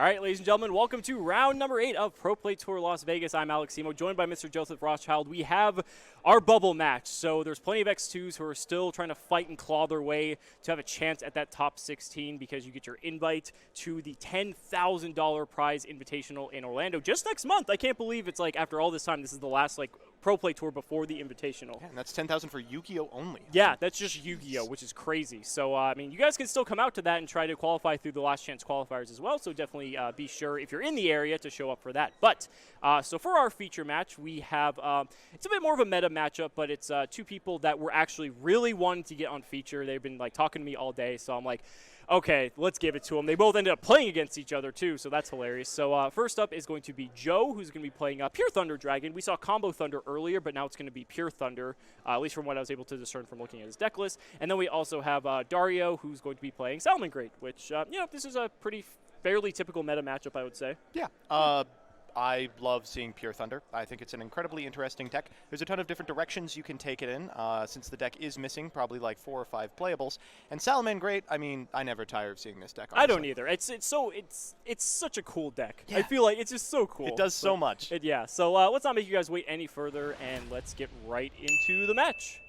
All right, ladies and gentlemen, welcome to round number 8 of Pro Play Tour Las Vegas. I'm Alex Simo, joined by Mr. Joseph Rothschild. We have our bubble match, so there's plenty of X2s who are still trying to fight and claw their way to have a chance at that top 16 because you get your invite to the $10,000 prize invitational in Orlando just next month. I can't believe it's like after all this time, this is the last Pro Play Tour before the invitational. Yeah, and that's $10,000 for YuGiOh only. Yeah, that's just YuGiOh, which is crazy. So, I mean, you guys can still come out to that and try to qualify through the last chance qualifiers as well. So definitely be sure, if you're in the area, to show up for that. But, so for our feature match, we have, it's a bit more of a meta matchup, but it's two people that were actually really wanting to get on feature. They've been, talking to me all day, so I'm like, okay, let's give it to them. They both ended up playing against each other, too, so that's hilarious. So first up is going to be Joe, who's going to be playing Pure Thunder Dragon. We saw Combo Thunder earlier, but now it's going to be Pure Thunder, at least from what I was able to discern from looking at his deck list. And then we also have Dario, who's going to be playing Salamangreat, which, this is a pretty fairly typical meta matchup, I would say. Yeah. I love seeing Pure Thunder. I think it's an incredibly interesting deck. There's a ton of different directions you can take it in, since the deck is missing probably like 4 or 5 playables. And Salamangreat, I mean, I never tire of seeing this deck. Honestly. I don't either. It's such a cool deck. Yeah. I feel like it's just so cool. It does so much. Yeah. So let's not make you guys wait any further, and let's get right into the match.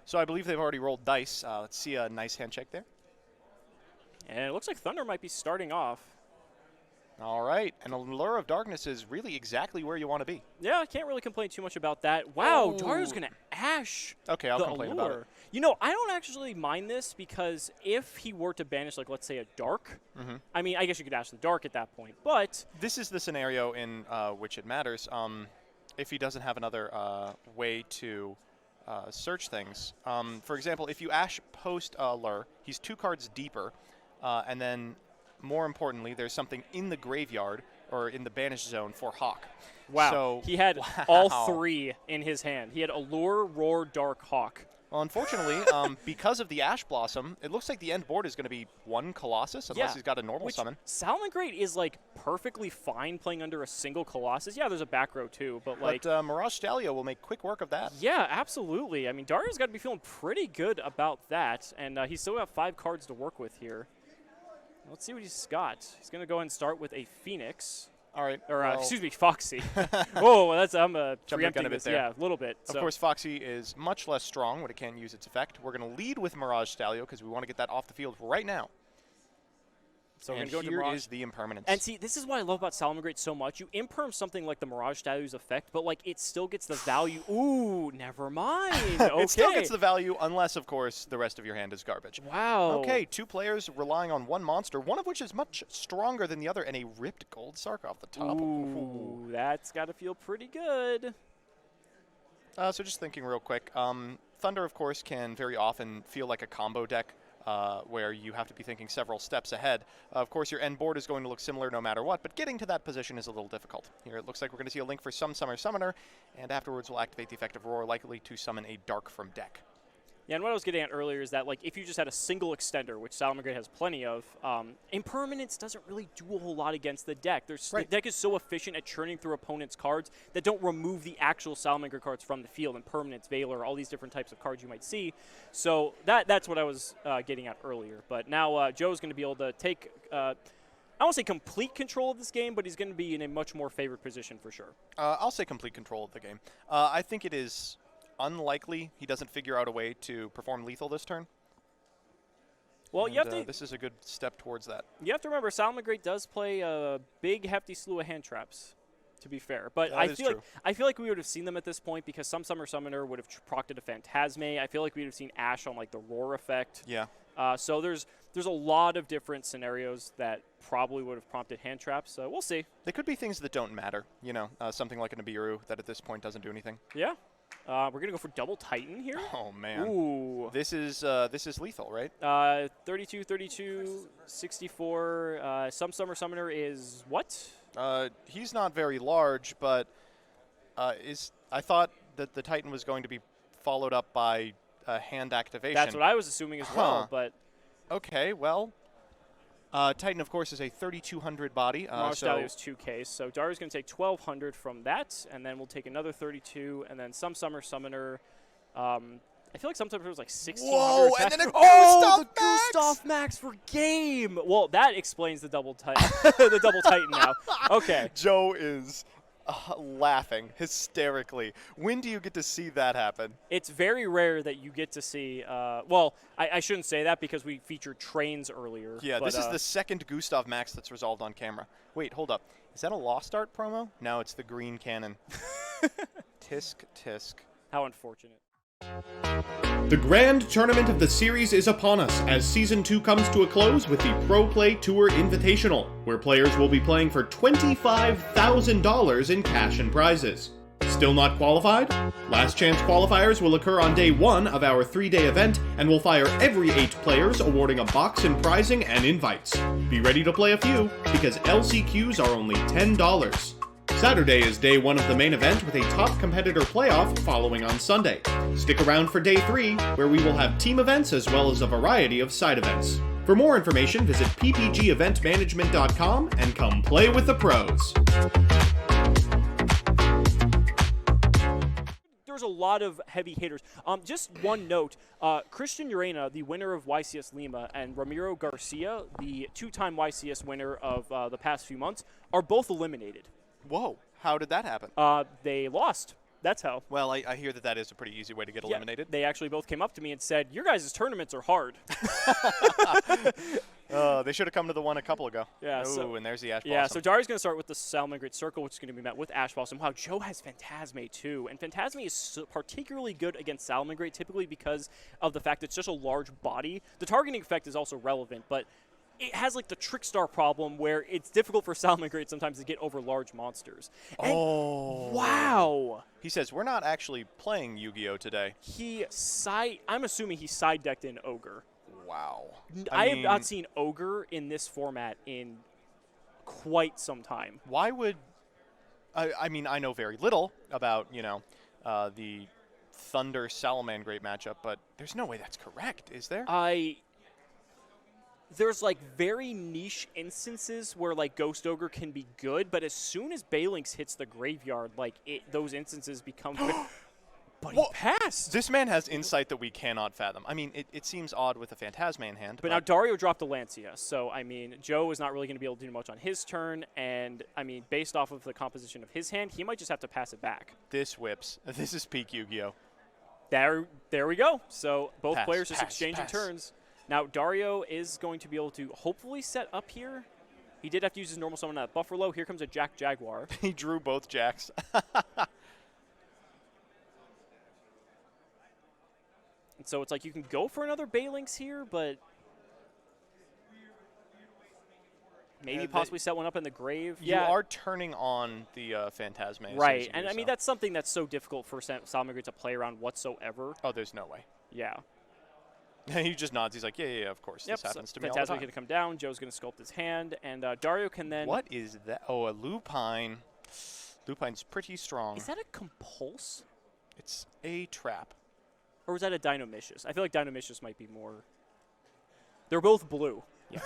So I believe they've already rolled dice. Let's see a nice hand check there. And it looks like Thunder might be starting off. All right, and Allure of Darkness is really exactly where you want to be. Yeah, I can't really complain too much about that. Wow, Dario's going to Ash Okay, I'll complain Allure. about it. You know, I don't actually mind this because if he were to banish, let's say a Dark, I mean, I guess you could Ash the Dark at that point, but... This is the scenario in which it matters. If he doesn't have another way to search things. For example, if you Ash post Allure, he's 2 cards deeper, and then... More importantly, there's something in the graveyard or in the banish zone for Hawk. Wow. So, he had all 3 in his hand. He had Allure, Roar, Dark, Hawk. Well, unfortunately, because of the Ash Blossom, it looks like the end board is going to be 1 Colossus unless he's got a normal summon. Salamangreat is perfectly fine playing under a single Colossus. Yeah, there's a back row too, but Mirage Stallion will make quick work of that. Yeah, absolutely. I mean, Dario's got to be feeling pretty good about that, and he's still got 5 cards to work with here. Let's see what he's got. He's going to go ahead and start with a Phoenix. All right. Or, excuse me, Foxy. Oh, I'm preempting this. There. Yeah, a little bit. Of course, Foxy is much less strong when it can't use its effect. We're going to lead with Mirage Stallion because we want to get that off the field right now. So and here here is the impermanence. And see, this is what I love about Salamangreat so much. You imperm something like the Mirage Statue's effect, but it still gets the value. Ooh, never mind. Okay. It still gets the value unless, of course, the rest of your hand is garbage. Wow. Okay, 2 players relying on 1 monster, one of which is much stronger than the other, and a ripped gold Sark off the top. Ooh, that's got to feel pretty good. So just thinking real quick, Thunder, of course, can very often feel like a combo deck. Where you have to be thinking several steps ahead. Of course, your end board is going to look similar no matter what, but getting to that position is a little difficult. Here it looks like we're going to see a link for some Summoner, and afterwards we'll activate the effect of Roar, likely to summon a Dark from deck. Yeah, and what I was getting at earlier is that, if you just had a single extender, which Salamangreat has plenty of, impermanence doesn't really do a whole lot against the deck. The deck is so efficient at churning through opponents' cards that don't remove the actual Salamangreat cards from the field, impermanence, Valor, all these different types of cards you might see. So that's what I was getting at earlier. But now Joe's going to be able to take, I won't say complete control of this game, but he's going to be in a much more favored position for sure. I'll say complete control of the game. I think it is unlikely he doesn't figure out a way to perform lethal this turn. Well, and, you have to. This is a good step towards that. You have to remember, Salamangreat does play a big, hefty slew of hand traps. To be fair, but I feel like we would have seen them at this point because some Summoner would have procced a Phantasme. I feel like we would have seen Ash on the Roar effect. Yeah. So there's a lot of different scenarios that probably would have prompted hand traps. So we'll see. They could be things that don't matter. You know, something like an Nibiru that at this point doesn't do anything. Yeah. We're going to go for double Titan here. Oh, man. Ooh. This is lethal, right? 32, 32, 64. Some Summoner is what? He's not very large, but I thought that the Titan was going to be followed up by a hand activation. That's what I was assuming as well, but... Okay, well... Titan, of course, is a 3,200 body. Mirage is 2K, so Dario's going to take 1,200 from that, and then we'll take another 32, and then some Summoner. I feel like sometimes it was like 1600 Whoa, attack. and then a oh, Gustav the Max! Gustav Max for game. Well, that explains the double Titan. The double Titan now. Okay. Joe is laughing hysterically. When do you get to see that happen? It's very rare that you get to see. Well, I shouldn't say that because we featured trains earlier. Yeah, but, this is the second Gustav Max that's resolved on camera. Wait, hold up. Is that a Lost Art promo? No, it's the green cannon. Tisk, tisk. How unfortunate. The grand tournament of the series is upon us as Season 2 comes to a close with the Pro Play Tour Invitational, where players will be playing for $25,000 in cash and prizes. Still not qualified? Last chance qualifiers will occur on day 1 of our 3-day event and will fire every 8 players, awarding a box in prizing and invites. Be ready to play a few, because LCQs are only $10. Saturday is day 1 of the main event with a top competitor playoff following on Sunday. Stick around for day 3, where we will have team events as well as a variety of side events. For more information, visit ppgeventmanagement.com and come play with the pros. There's a lot of heavy hitters. Just one note, Christian Urena, the winner of YCS Lima, and Ramiro Garcia, the 2-time YCS winner of the past few months, are both eliminated. Whoa, how did that happen? They lost. That's how. Well, I hear that is a pretty easy way to get eliminated. They actually both came up to me and said, your guys' tournaments are hard. They should have come to the one a couple ago. Yeah. Ooh, and there's the Ash Blossom. Yeah, so Dari's going to start with the Salamangreat Circle, which is going to be met with Ash Blossom. Wow, Joe has Phantasme too. And Phantasme is particularly good against Salamangreat, typically because of the fact that it's such a large body. The targeting effect is also relevant, but it has like the Trickstar problem where it's difficult for Salamangreat sometimes to get over large monsters. And wow. He says, we're not actually playing Yu-Gi-Oh! Today. I'm assuming he side decked in Ogre. Wow. I have not seen Ogre in this format in quite some time. Why would... I mean, I know very little about, the Thunder Salamangreat matchup, but there's no way that's correct, is there? There's like very niche instances where like Ghost Ogre can be good, but as soon as Balinx hits the graveyard, like those instances become. But he passed. This man has insight that we cannot fathom. I mean, it seems odd with a Phantasma in hand. But now Dario dropped a Lancia, so I mean, Joe is not really going to be able to do much on his turn, and I mean, based off of the composition of his hand, he might just have to pass it back. This whips. This is peak Yu-Gi-Oh. There we go. So both Pass, players just pass, exchanging pass. turns. Now, Dario is going to be able to hopefully set up here. He did have to use his normal summon at Buffalo. Here comes a Jack Jaguar. He drew both jacks. And so it's like you can go for another Balinx here, but maybe possibly set one up in the grave. You are turning on the Phantasma. Right, and I mean, that's something that's so difficult for Salamangreat to play around whatsoever. Oh, there's no way. Yeah. He just nods. He's like, yeah, of course. Yep, this happens to me all the Phantasma time. going to come down. Joe's going to sculpt his hand, and Dario can then... What is that? Oh, a Lupine. Lupine's pretty strong. Is that a Compulse? It's a trap. Or was that a Dinomicious? I feel like Dinomicious might be more... They're both blue. Yeah.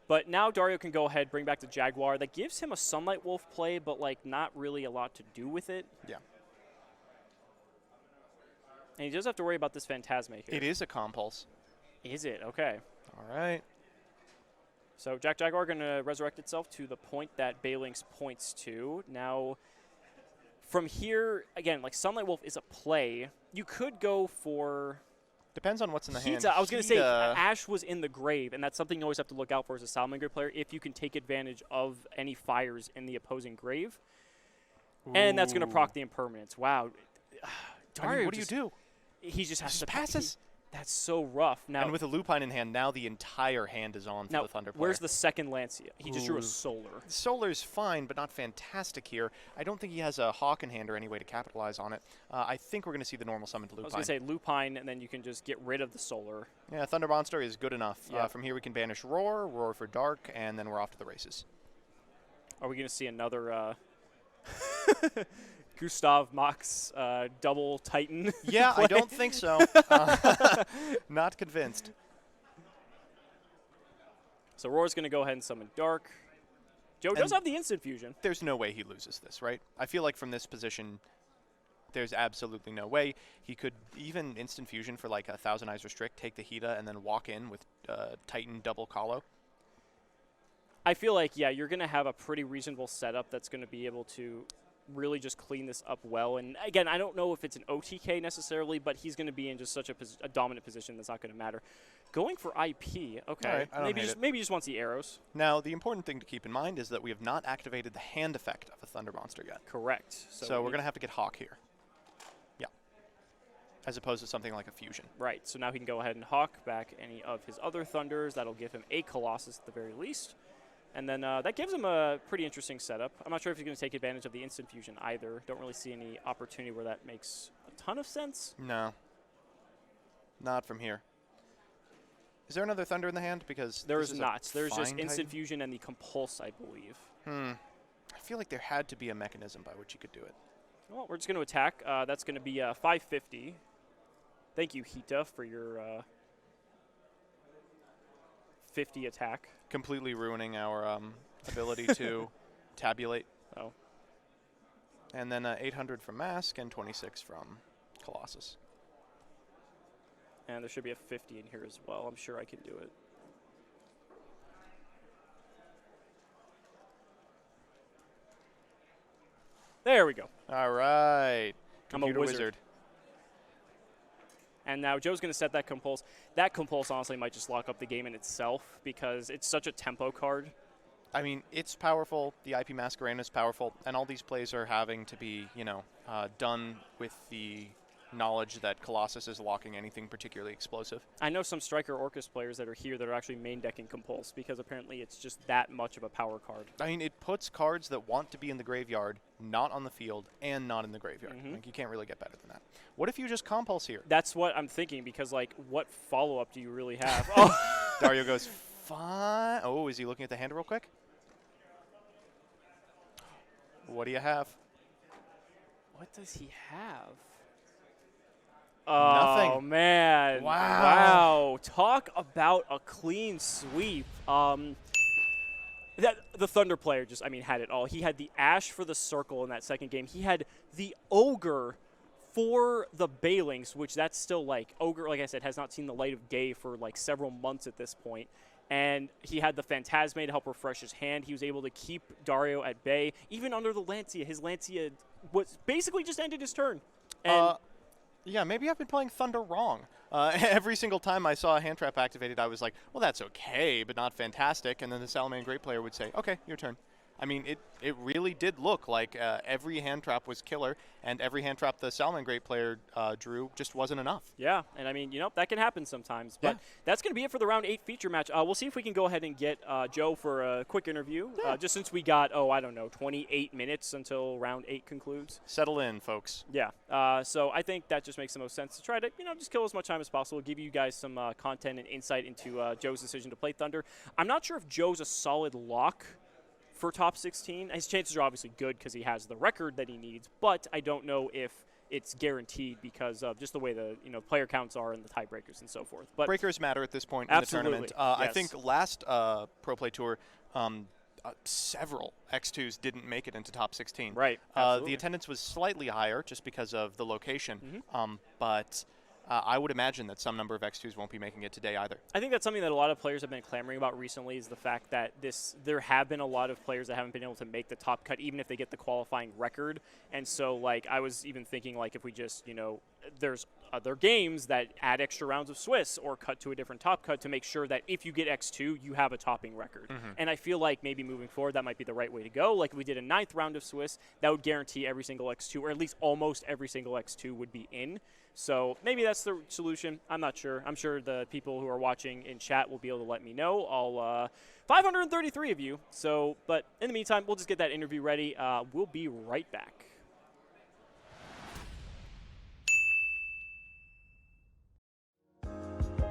But now Dario can go ahead, bring back the Jaguar. That gives him a Sunlight Wolf play, but like not really a lot to do with it. Yeah. And he does have to worry about this Phantasma here. It is a Compulse. Is it? Okay. All right. So Jack Jaguar going to resurrect itself to the point that Balinx points to. Now, from here, again, like Sunlight Wolf is a play. You could go for... Depends on what's in the hand. I was going to say Ash was in the grave, and that's something you always have to look out for as a Salamangreat player if you can take advantage of any fires in the opposing grave. Ooh. And that's going to proc the impermanence. Wow. Dario, I mean, what do you do? He just has to passes. That's so rough. Now, and with a Lupine in hand, now the entire hand is on for the Thunder player. Where's the second Lancia? He just drew a Solar. Solar's fine, but not fantastic here. I don't think he has a Hawk in hand or any way to capitalize on it. I think we're going to see the normal summon to Lupine. I was going to say Lupine, and then you can just get rid of the Solar. Yeah, Thunder Monster is good enough. Yeah. From here we can banish Roar, Roar for Dark, and then we're off to the races. Are we going to see another... Gustav Max double Titan. Yeah, I don't think so. Not convinced. So Roar's going to go ahead and summon Dark. Joe does have the instant fusion. There's no way he loses this, right? I feel like from this position, there's absolutely no way. He could even instant fusion for like a Thousand Eyes Restrict, take the Hita, and then walk in with Titan double Calo. I feel like, yeah, you're going to have a pretty reasonable setup that's going to be able to really just clean this up well. And again, I don't know if it's an OTK necessarily, but he's going to be in just such a dominant position that's not going to matter. Going for IP, okay. Right, maybe he just wants the arrows. Now, the important thing to keep in mind is that we have not activated the hand effect of a Thunder Monster yet. Correct. So we're going to have to get Hawk here. Yeah. As opposed to something like a fusion. Right. So now he can go ahead and Hawk back any of his other Thunders. That'll give him a Colossus at the very least. And then that gives him a pretty interesting setup. I'm not sure if he's going to take advantage of the instant fusion either. Don't really see any opportunity where that makes a ton of sense. No. Not from here. Is there another Thunder in the hand? Because there is not. There's just Titan? instant fusion and the Compulse, I believe. I feel like there had to be a mechanism by which you could do it. Well, we're just going to attack. That's going to be 550. Thank you, Hita, for your 50 attack. Completely ruining our ability to tabulate. Oh. And then 800 from Mask and 26 from Colossus. And there should be a 50 in here as well. I'm sure I can do it. There we go. All right. I'm a Computer wizard. And now Joe's going to set that Compulse. That Compulse honestly might just lock up the game in itself because it's such a tempo card. I mean, it's powerful. The IP Masquerade is powerful. And all these plays are having to be, done with the knowledge that Colossus is locking anything particularly explosive. I know some Striker Orcus players that are here that are actually main decking Compulse because apparently it's just that much of a power card. I mean, it puts cards that want to be in the graveyard, not on the field, and not in the graveyard. Like, you can't really get better than that. What if you just Compulse here? That's what I'm thinking because, like, what follow-up do you really have? Oh. Dario goes, fine. Oh, is he looking at the hand real quick? What do you have? What does he have? Nothing. Oh, man. Wow. Wow. Talk about a clean sweep. The Thunder player just, had it all. He had the Ash for the Circle in that second game. He had the Ogre for the Balings, which that's still, like, Ogre, like I said, has not seen the light of day for, like, several months at this point. And he had the Phantasme to help refresh his hand. He was able to keep Dario at bay. Even under the Lancia, his Lancia was basically just ended his turn. And yeah, maybe I've been playing Thunder wrong. Every single time I saw a hand trap activated, I was like, well, that's okay, but not fantastic. And then the Salamangreat player would say, okay, your turn. I mean, it really did look like every hand trap was killer, and every hand trap the Salamangreat player drew just wasn't enough. Yeah, and I mean, that can happen sometimes. But that's going to be it for the round 8 feature match. We'll see if we can go ahead and get Joe for a quick interview, just since we got, 28 minutes until round 8 concludes. Settle in, folks. Yeah, so I think that just makes the most sense to try to, just kill as much time as possible, give you guys some content and insight into Joe's decision to play Thunder. I'm not sure if Joe's a solid lock for top 16. His chances are obviously good because he has the record that he needs, but I don't know if it's guaranteed because of just the way the player counts are and the tiebreakers and so forth. But breakers matter at this point absolutely, in the tournament. I think last Pro Play Tour, several X2s didn't make it into top 16. Right. The attendance was slightly higher just because of the location, but I would imagine that some number of X2s won't be making it today either. I think that's something that a lot of players have been clamoring about recently is the fact that there have been a lot of players that haven't been able to make the top cut even if they get the qualifying record. And so, like, I was even thinking, like, if we just, there's other games that add extra rounds of Swiss or cut to a different top cut to make sure that if you get X2, you have a topping record. And I feel like maybe moving forward, that might be the right way to go. Like, if we did a 9th round of Swiss, that would guarantee every single X2, or at least almost every single X2 would be in. So maybe that's the solution. I'm not sure. I'm sure the people who are watching in chat will be able to let me know. 533 of you. So, but in the meantime, we'll just get that interview ready. We'll be right back.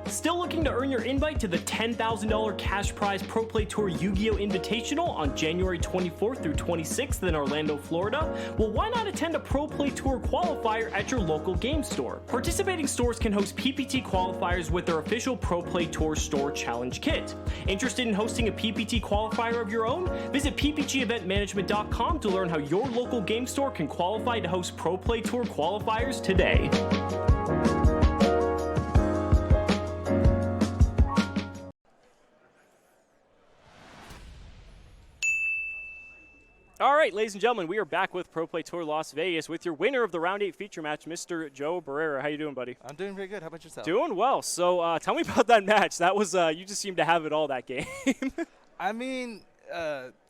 Still looking to earn your invite to the $10,000 cash prize Pro Play Tour YuGiOh Invitational on January 24th through 26th in Orlando, Florida? Well, why not attend a Pro Play Tour qualifier at your local game store? Participating stores can host PPT qualifiers with their official Pro Play Tour Store Challenge Kit. Interested in hosting a PPT qualifier of your own? Visit ppgeventmanagement.com to learn how your local game store can qualify to host Pro Play Tour qualifiers today. All right, ladies and gentlemen, we are back with Pro Play Tour Las Vegas with your winner of the Round 8 feature match, Mr. Joe Barrera. How you doing, buddy? I'm doing very good. How about yourself? Doing well. So tell me about that match. That was you just seemed to have it all that game. I mean,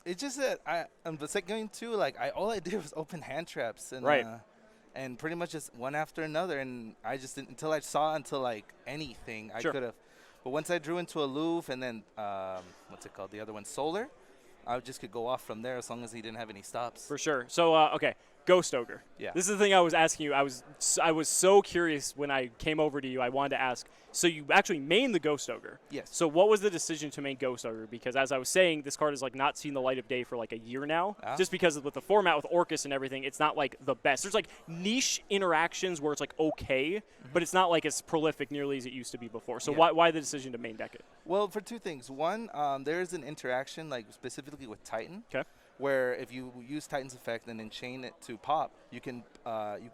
it's just that on the second game too, like all I did was open hand traps and right. And pretty much just one after another, and I just didn't until like anything I Sure. could have. But once I drew into Aloof and then what's it called? The other one, Solar. I just could go off from there as long as he didn't have any stops. For sure. So, okay, Ghost Ogre. Yeah. This is the thing I was asking you. I was so curious when I came over to you. I wanted to ask. So you actually main the Ghost Ogre. Yes. So what was the decision to main Ghost Ogre? Because as I was saying, this card has like not seen the light of day for like a year now. Just because with the format with Orcus and everything, it's not like the best. There's like niche interactions where it's like okay, but it's not like as prolific nearly as it used to be before. So why the decision to main deck it? Well, for two things. One, there is an interaction like specifically with Titan. Okay. Where if you use Titan's effect and then chain it to pop, you can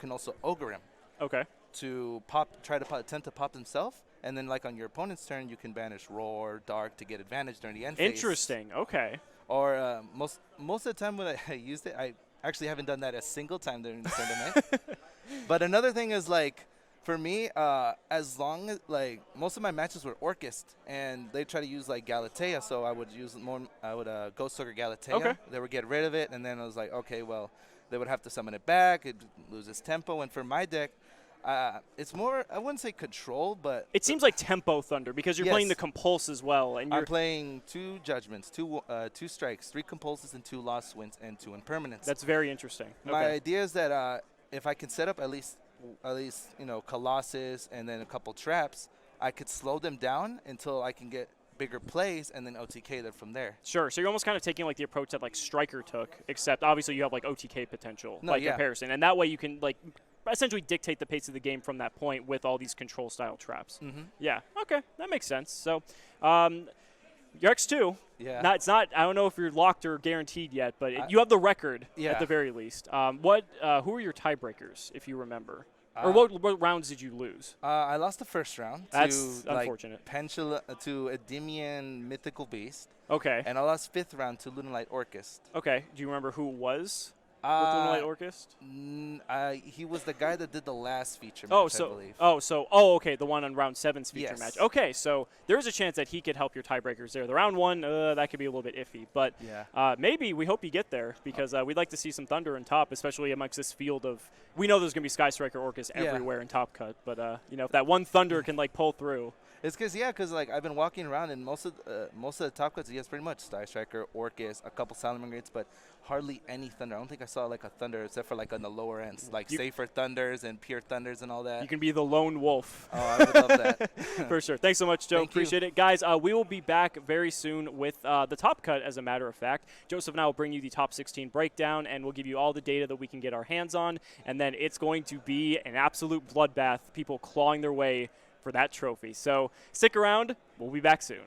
also ogre him. Okay. To attempt to pop himself, and then like on your opponent's turn, you can banish Roar, Dark to get advantage during the end phase. Interesting. Okay. Or most of the time when I used it, I actually haven't done that a single time during the tournament. But another thing is like, for me, as long as like most of my matches were Orcust, and they try to use like Galatea, so I would use more. I would Ghost Ogre Galatea. Okay. They would get rid of it, and then I was like, okay, well, they would have to summon it back. It loses tempo, and for my deck, it's more. I wouldn't say control, but it seems like tempo Thunder because you're playing the Yes. Compulse as well, and I'm playing 2 Judgments, 2 Strikes, 3 Compulses, and 2 Lost Winds, and 2 Impermanents. That's very interesting. My Okay. idea is that if I can set up at least Colossus and then a couple traps, I could slow them down until I can get bigger plays and then OTK them from there. Sure. So you're almost kind of taking like the approach that like Striker took, except obviously you have like OTK potential comparison, and that way you can like essentially dictate the pace of the game from that point with all these control style traps. Yeah. Okay, that makes sense. So, your X2. Yeah. It's not. I don't know if you're locked or guaranteed yet, but you have the record at the very least. Who are your tiebreakers, if you remember? Or what rounds did you lose? I lost the first round That's to unfortunate. to Endymion Mythical Beast. Okay. And I lost 5th round to Lunalite Orcust. Okay. Do you remember who it was? With Lunalite Orcust? He was the guy that did the last feature match, I believe. Okay, the one on round 7's feature Yes. match. Okay, so there's a chance that he could help your tiebreakers there. The round 1, that could be a little bit iffy, but maybe we hope you get there because we'd like to see some Thunder in top, especially amongst this field of. We know there's gonna be Sky Striker Orcus everywhere in Top Cut, but if that one Thunder can like pull through. It's because like I've been walking around and most of the top cuts, he has pretty much Sky Striker, Orcus, a couple Salamangreats, but hardly any Thunder. I don't think I saw like a Thunder except for like on the lower ends, like Safer Thunders and Pure Thunders and all that. You can be the lone wolf. Oh, I would love that. For sure. Thanks so much, Joe. Thank you. Appreciate it. Guys, we will be back very soon with the Top Cut, as a matter of fact. Joseph and I will bring you the top 16 breakdown, and we'll give you all the data that we can get our hands on, and then it's going to be an absolute bloodbath, people clawing their way for that trophy. So stick around. We'll be back soon.